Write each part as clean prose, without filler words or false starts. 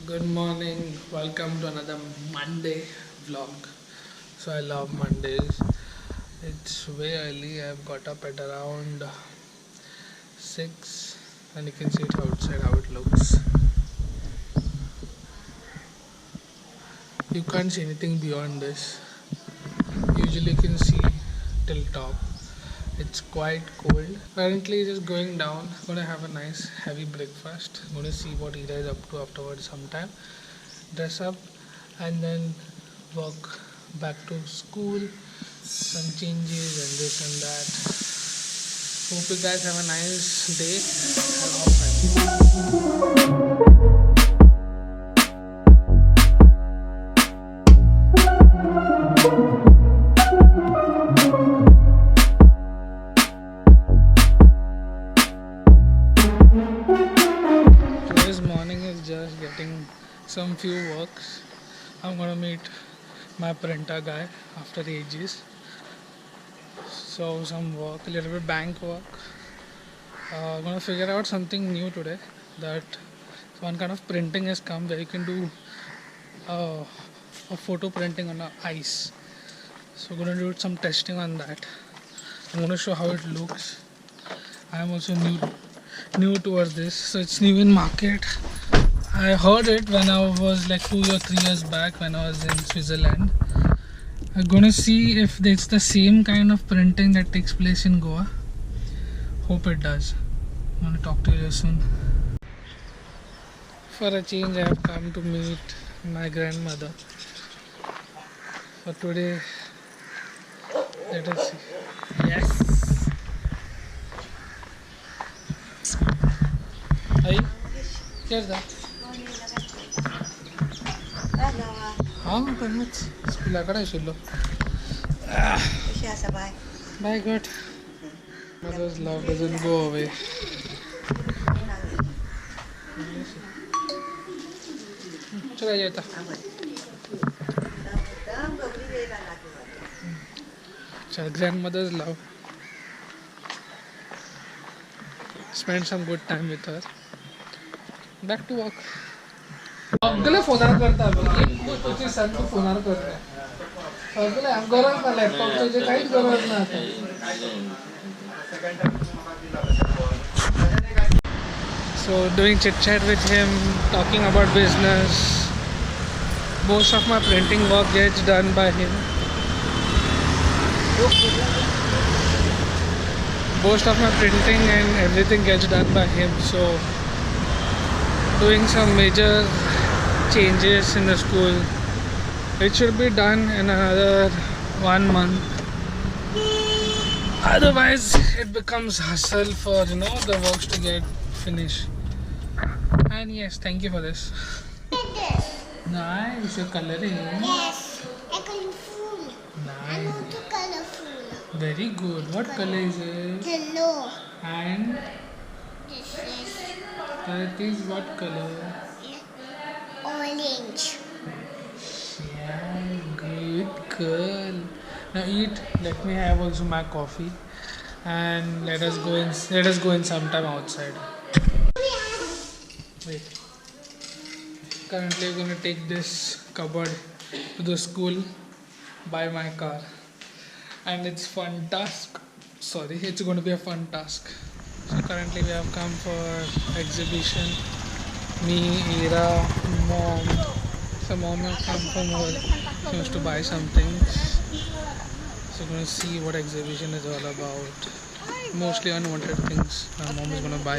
Good morning, welcome to another Monday vlog. So I love Mondays. It's way early. I've got up at around 6 and you can see it outside how it looks. You can't see anything beyond this. Usually you can see till top. It's quite cold. Currently it is going down. I'm gonna have a nice heavy breakfast. I'm gonna see what Ira is up to afterwards sometime. Dress up and then walk back to school. Some changes and this and that. Hope you guys have a nice day. Today's morning is just getting some few works. I'm gonna meet my printer guy after ages. So some work, a little bit bank work. I'm gonna figure out something new today. That one kind of printing has come where you can do a photo printing on ice. So we're gonna do some testing on that. I'm gonna show how it looks. I am also new towards this, so it's new in market. I heard it when I was like 2 or 3 years back when I was in Switzerland. I'm gonna see if it's the same kind of printing that takes place in Goa. Hope it does. I'm gonna talk to you soon. For a change, I have come to meet my grandmother. For today, let us see. Yes. Hey, here's that. Bye, good. Mother's love doesn't go away. चला जाता. Grandmother's love. Spend some good time with her. Back to work. अगले फोनार करता है तुझे सन को फोनार करता है अगले हम गरज ना लॅपटॉप चे काहीच गरज नाही So doing chit chat with him, talking about business. Most of my printing work gets done by him. Most of my printing and everything gets done by him. So doing some major changes in the school. It should be done in another 1 month. Otherwise it becomes hassle for the works to get finished. And yes, thank you for this. Nice, you're coloring. Yes, I colorful. Nice. I want to colorful. Very good. What color is it? Yellow. And This is that is what color? orange. Yeah, good girl. Now eat. Let me have also my coffee, and let us go in sometime outside. Wait. Currently, we're gonna take this cupboard to the school by my car, and it's fun task. Sorry, it's going to be a fun task. So currently, we have come for exhibition. Me, Ira, mom. So mom has come from work. She wants to buy some things. So we're going to see what exhibition is all about. Mostly unwanted things my mom is going to buy.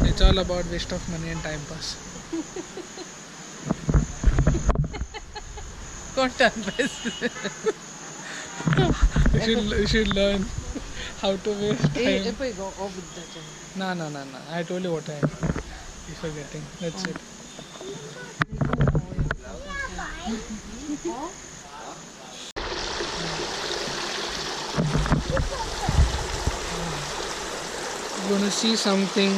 It's all about waste of money and time pass. Don't time pass. You should learn how to waste time. No. I told you what I am. You're forgetting. That's it. You're gonna see something.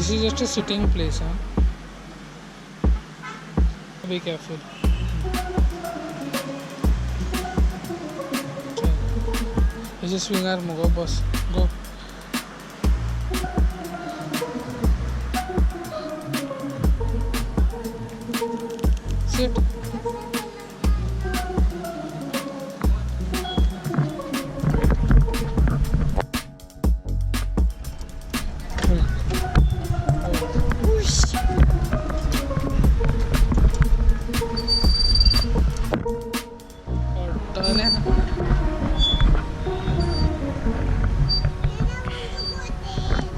This is just a sitting place, huh? Be careful. Okay. Just swing arm, go, boss. Go. Sit.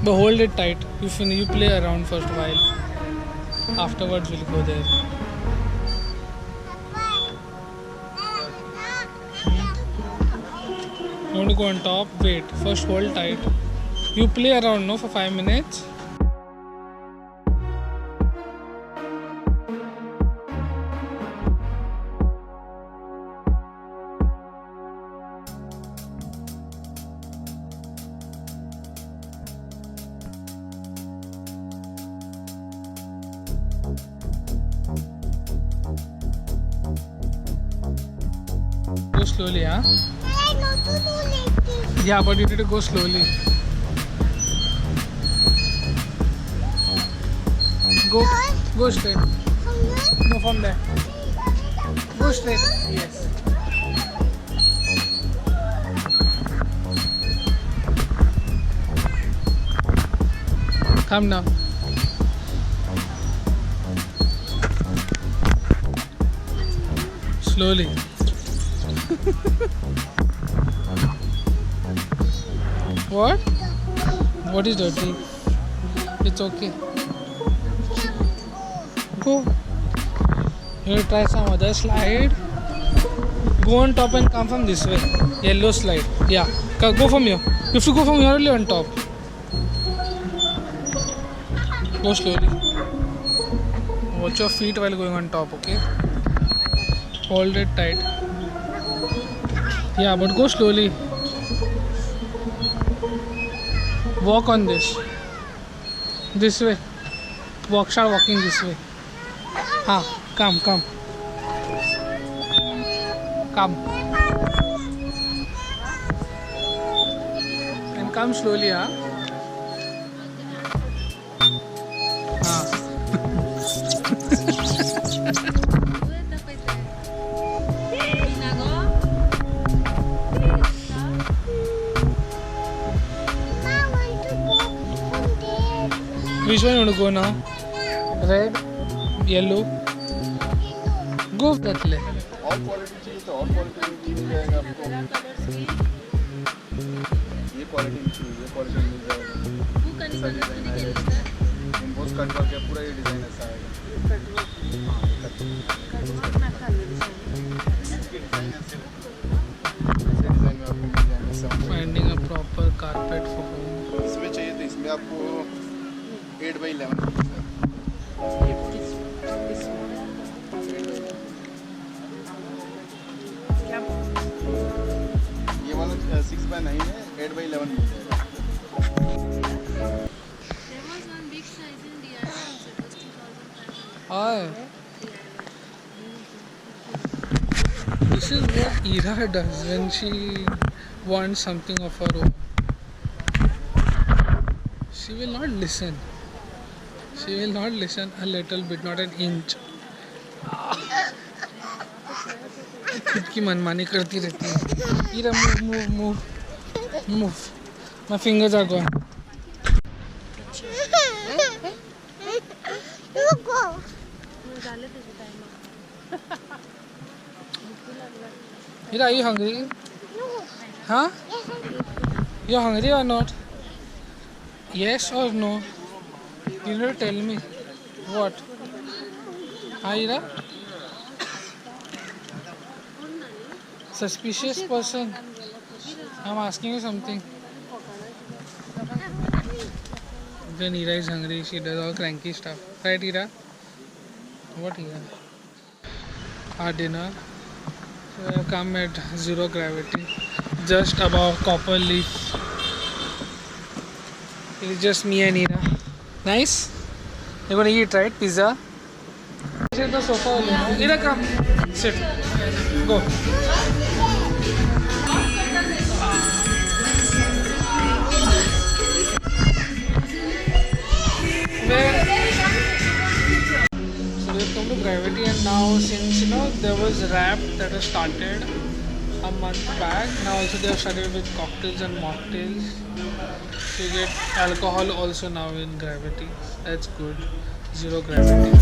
But hold it tight. You play around first while. Afterwards we'll go there. You want to go on top? Wait. First hold tight. You play around, no, for 5 minutes. Go slowly, huh? Yeah, but you need to go slowly. Go straight. No, from there. Go straight. Yes. Come now. Slowly. What? What is dirty? It's okay. Go. You want to try some other slide? Go on top and come from this way. Yellow slide. Yeah. Go from here. You have to go from here only on top. Go slowly. Watch your feet while going on top, okay? Hold it tight. Yeah, but go slowly. Walk on this. This way. Start walking this way. Come. Come. And come slowly, huh? Which one you want to go now? Red? Yellow? Go that way. और quality चाहिए तो और quality मिल जाएगा आपको। ये quality मिल जाएगा। ऐसा design आएगा। इम्पोज कट करके पूरा ये डिजाइन ऐसा आएगा। Finding a proper carpet for home. इसमें चाहिए तो इसमें आपको 8x11 ये वाला 6x9 है 8x11 मिल जाएगा। There was one big size in Diaries. It was 2,500. This is what Ira does when she wants something of her own. She will not listen. She will not listen a little bit, not an inch. खुद की मनमानी करती रहती है. Ira, move. My fingers are gone. Ira, are you hungry? Huh? You're hungry or not? Yes or no? You need to tell me. What? Huh, Ira? Suspicious person. I'm asking you something. When Ira is hungry, she does all cranky stuff. Right, Ira? What, Ira? Our dinner. We have come at zero gravity, just above copper leaf. It's just me and Ira. Nice? You're gonna eat, right? Pizza? Sit the sofa. Ira, come. Sit. Go. Where? So we've come to Gravity, and now since there was rap that was started a month back, now also they have started with cocktails and mocktails. So you get alcohol also now in Gravity. That's good. Zero gravity.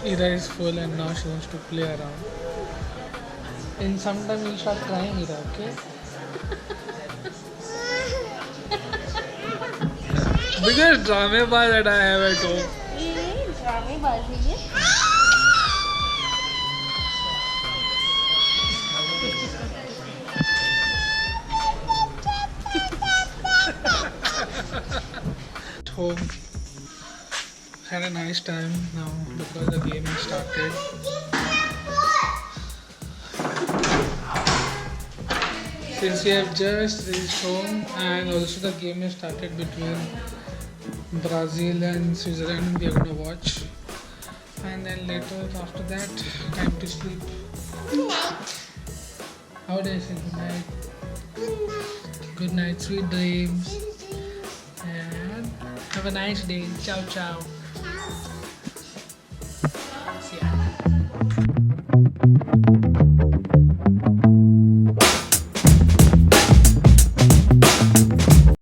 Ira is full and now she wants to play around. In some time you'll start crying, Ira, okay? Biggest drama bar that I have at home. Home. Had a nice time now because the game has started. Since we have just reached home and also the game has started between Brazil and Switzerland, we are going to watch. And then later after that, time to sleep. Good night. How do I say good night? Good night. Good night, sweet dreams. And have a nice day. Ciao, ciao. See ya.